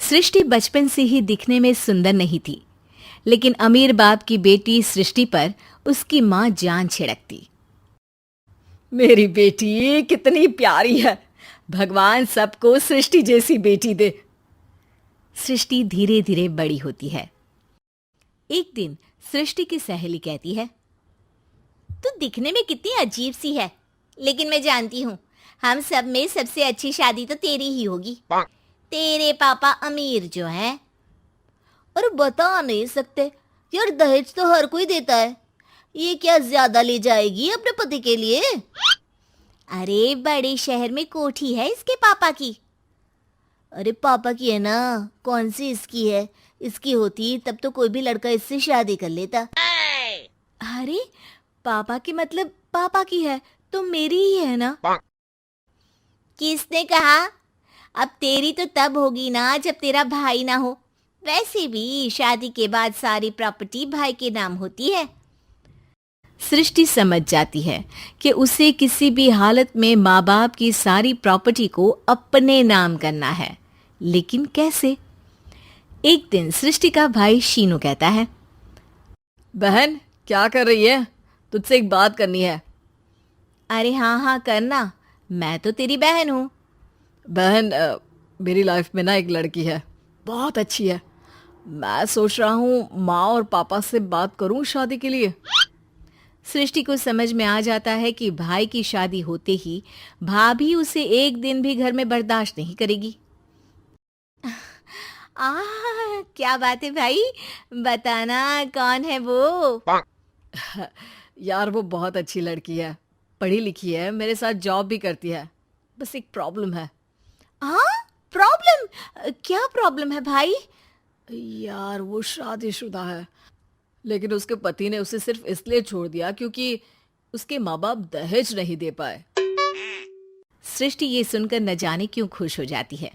सृष्टि बचपन से ही दिखने में सुंदर नहीं थी, लेकिन अमीर बाप की बेटी सृष्टि पर उसकी माँ जान छिड़कती। मेरी बेटी कितनी प्यारी है। भगवान सबको सृष्टि जैसी बेटी दे। सृष्टि धीरे धीरे बड़ी होती है। एक दिन सृष्टि की सहेली कहती है, तू दिखने में कितनी अजीब सी है, लेकिन मैं जानती हूँ हम सब में सबसे अच्छी शादी तो तेरी ही होगी। तेरे पापा अमीर जो हैं। और बता नहीं सकते यार, दहेज तो हर कोई देता है, ये क्या ज्यादा ले जाएगी अपने पति के लिए? अरे बड़े शहर में कोठी है इसके पापा की। अरे पापा की है ना, कौन सी इसकी है? इसकी होती तब तो कोई भी लड़का इससे शादी कर लेता। अरे पापा की मतलब पापा की है तो मेरी ही है ना? किसने कहा? अब तेरी तो तब होगी ना जब तेरा भाई ना हो। वैसे भी शादी के बाद सारी प्रॉपर्टी भाई के नाम होती है। सृष्टि समझ जाती है कि उसे किसी भी हालत में माँ बाप की सारी प्रॉपर्टी को अपने नाम करना है, लेकिन कैसे? एक दिन सृष्टि का भाई शीनू कहता है, बहन क्या कर रही है? तुझसे एक बात करनी है। अरे हाँ हाँ करना, मैं तो तेरी बहन हूँ। बहन मेरी लाइफ में ना एक लड़की है, बहुत अच्छी है। मैं सोच रहा हूँ माँ और पापा से बात करूँ शादी के लिए। सृष्टि को समझ में आ जाता है कि भाई की शादी होते ही भाभी उसे एक दिन भी घर में बर्दाश्त नहीं करेगी। क्या बात है भाई, बताना कौन है वो? यार वो बहुत अच्छी लड़की है, पढ़ी लिखी है, मेरे साथ जॉब भी करती है। बस एक प्रॉब्लम है। हाँ प्रॉब्लम? क्या प्रॉब्लम है भाई? यार वो शादीशुदा है, लेकिन उसके पति ने उसे सिर्फ इसलिए छोड़ दिया क्योंकि उसके माँ बाप दहेज नहीं दे पाए। सृष्टि ये सुनकर न जाने क्यों खुश हो जाती है।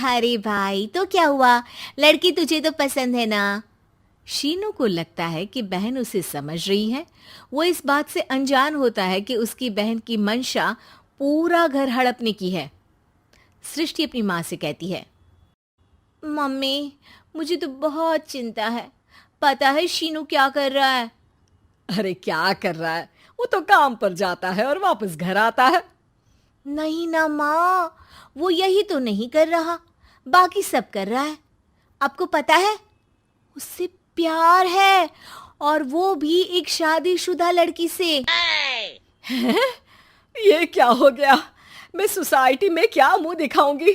अरे भाई तो क्या हुआ, लड़की तुझे तो पसंद है ना? शीनू को लगता है कि बहन उसे समझ रही है। वो इस बात से अनजान होता है कि उसकी बहन की मंशा पूरा घर हड़पने की है। सृष्टि अपनी माँ से कहती है, मम्मी मुझे तो बहुत चिंता है। पता है शीनू क्या कर रहा है? अरे क्या कर रहा है? वो तो काम पर जाता है और वापस घर आता है। नहीं ना माँ, वो यही तो नहीं कर रहा, बाकी सब कर रहा है। आपको पता है उससे प्यार है, और वो भी एक शादीशुदा लड़की से। हैं? ये क्या हो गया? मैं सोसाइटी में क्या मुंह दिखाऊंगी?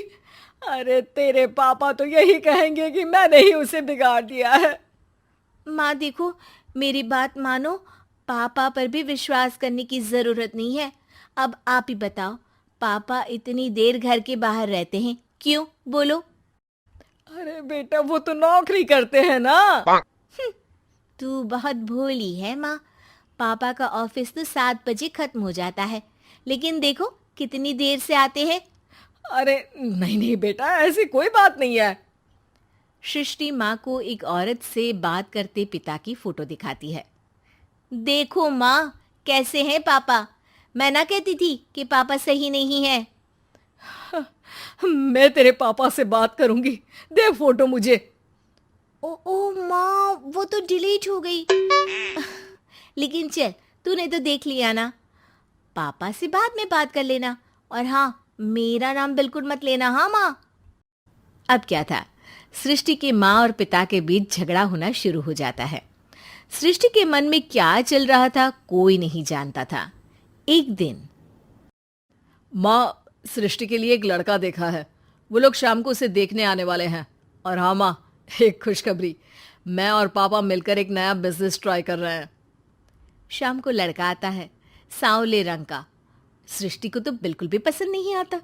अरे तेरे पापा तो यही कहेंगे कि मैंने ही उसे बिगाड़ दिया है। माँ देखो, मेरी बात मानो, पापा पर भी विश्वास करने की जरूरत नहीं है। अब आप ही बताओ, पापा इतनी देर घर के बाहर रहते हैं क्यों? बोलो। अरे बेटा वो तो नौकरी करते हैं ना। तू बहुत भोली है माँ। पापा का ऑफिस तो 7 बजे खत्म हो जाता है, लेकिन देखो कितनी देर से आते हैं। अरे नहीं नहीं बेटा, ऐसी कोई बात नहीं है। सृष्टि माँ को एक औरत से बात करते पिता की फोटो दिखाती है। देखो माँ, कैसे हैं पापा? मैं ना कहती थी कि पापा सही नहीं है। मैं तेरे पापा से बात करूंगी, दे फोटो मुझे। ओ माँ, वो तो डिलीट हो गई। लेकिन चल, तूने तो देख लिया ना। पापा से बाद में बात कर लेना, और हाँ, मेरा नाम बिल्कुल मत लेना। हाँ माँ। अब क्या था, सृष्टि के माँ और पिता के बीच झगड़ा होना शुरू हो जाता है। सृष्टि के मन में क्या चल रहा था कोई नहीं जानता था। एक दिन, माँ सृष्टि के लिए एक लड़का देखा है, वो लोग शाम को उसे देखने आने वाले हैं। और हाँ माँ, एक खुशखबरी, मैं और पापा मिलकर एक नया बिजनेस ट्राई कर रहे हैं। शाम को लड़का आता है, सांवले रंग का। सृष्टि को तो बिल्कुल भी पसंद नहीं आता।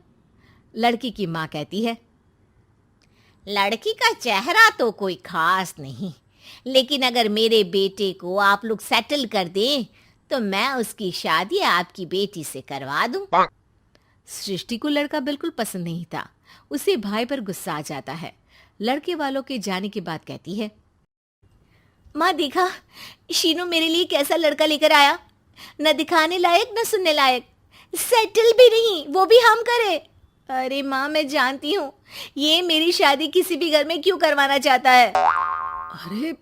लड़की की माँ कहती है, लड़की का चेहरा तो कोई खास नहीं, लेकिन अगर मेरे बेटे को आप लोग सेटल कर दें तो मैं उसकी शादी आपकी बेटी से करवा दूं। सृष्टि को लड़का बिल्कुल पसंद नहीं था। उसे भाई पर गुस्सा आ जाता है। लड़के वालों के जाने के बाद कहती है, माँ देखा, शीनू मेरे लिए कैसा लड़का लेकर आया। न दिखाने लायक न सुनने लायक, सेटल भी नहीं, वो भी हम करे। अरे माँ, मैं जानती हूँ ये मेरी शादी किसी भी घर में क्यों करवाना चाहता है। अरे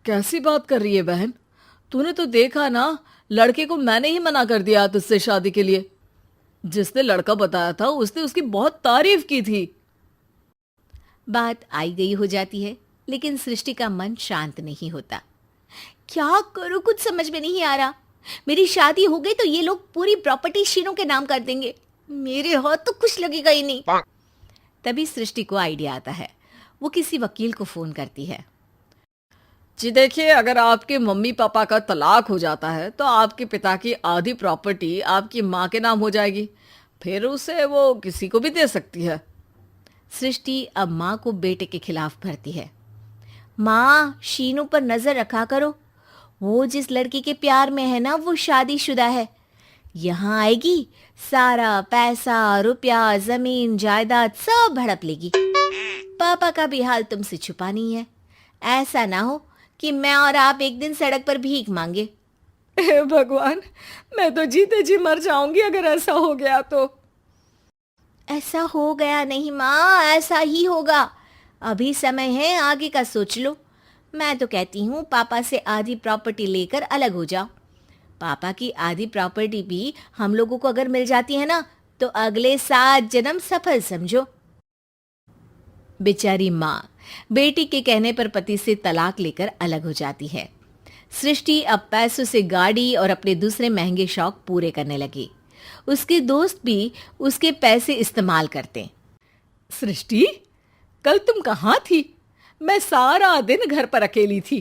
कैसी बात कर रही है बहन? तूने तो देखा ना, लड़के को मैंने ही मना कर दिया तुझसे शादी के लिए। जिसने लड़का बताया था उसने उसकी बहुत तारीफ की थी। बात आई गई हो जाती है, लेकिन सृष्टि का मन शांत नहीं होता। क्या करूँ, कुछ समझ में नहीं आ रहा। मेरी शादी हो गई तो ये लोग पूरी प्रॉपर्टी शीनू के नाम कर देंगे। मेरे हाथ तो कुछ लगेगा ही नहीं। तभी सृष्टि को आइडिया आता है। वो किसी वकील को फोन करती है। जी देखिए, अगर आपके मम्मी पापा का तलाक हो जाता है तो आपके पिता की आधी प्रॉपर्टी आपकी माँ के नाम हो जाएगी। फिर उसे वो किसी को भी दे सकती है। सृष्टि अब माँ को बेटे के खिलाफ भरती है। माँ, शीनू पर नजर रखा करो। वो जिस लड़की के प्यार में है ना, वो शादीशुदा है। यहाँ आएगी, सारा पैसा, रुपया, जमीन, जायदाद सब हड़प लेगी। पापा का भी हाल तुमसे छुपा नहीं है। ऐसा ना हो कि मैं और आप एक दिन सड़क पर भीख मांगे। हे भगवान, मैं तो जीते जी मर जाऊंगी अगर ऐसा हो गया तो। ऐसा हो गया नहीं माँ, ऐसा ही होगा। अभी समय है, आगे का सोच लो। मैं तो कहती हूँ पापा से आधी प्रॉपर्टी लेकर अलग हो जाओ। पापा की आधी प्रॉपर्टी भी हम लोगों को अगर मिल जाती है ना, तो अगले 7 जन्म सफल समझो। बेचारी माँ बेटी के कहने पर पति से तलाक लेकर अलग हो जाती है। सृष्टि अब पैसों से गाड़ी और अपने दूसरे महंगे शौक पूरे करने लगी। उसके दोस्त भी उसके पैसे इस्तेमाल करते। सृष्टि, कल तुम कहाँ थी? मैं सारा दिन घर पर अकेली थी।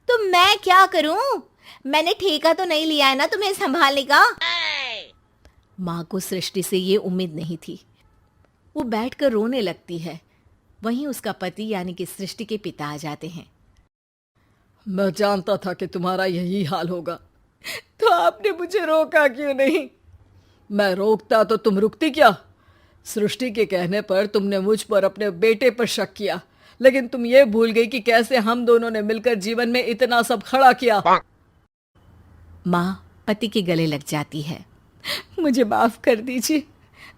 तो मैं क्या करूं? मैंने ठेका तो नहीं लिया है ना तुम्हें संभालने का। माँ को सृष्टि से ये उम्मीद नहीं थी। वो बैठकर रोने लगती है। वहीं उसका पति यानी कि सृष्टि के पिता आ जाते हैं। मैं जानता था कि तुम्हारा यही हाल होगा, तो आपने मुझे रोका क्यों नहीं? मैं रोकता तो तुम रुकती क्या? सृष्टि के कहने पर तुमने मुझ पर अपने बेटे पर शक किया, लेकिन तुम ये भूल गई कि कैसे हम दोनों ने मिलकर जीवन में इतना सब खड़ा किया। माँ पति के गले लग जाती है। मुझे माफ कर दीजिए,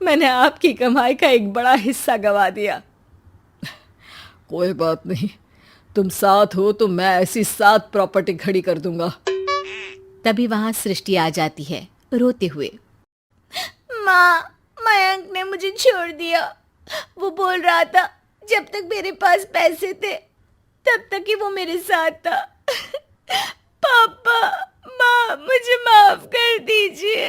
मैंने आपकी कमाई का एक बड़ा हिस्सा गवा दिया। कोई बात नहीं, तुम साथ हो तो मैं ऐसी 7 प्रॉपर्टी खड़ी कर दूंगा। तभी वहां सृष्टि आ जाती है रोते हुए। माँ, मयंक ने मुझे छोड़ दिया। वो बोल रहा था जब तक मेरे पास पैसे थे तब तक ही वो मेरे साथ था। पापा, माँ, मुझे माफ कर दीजिए।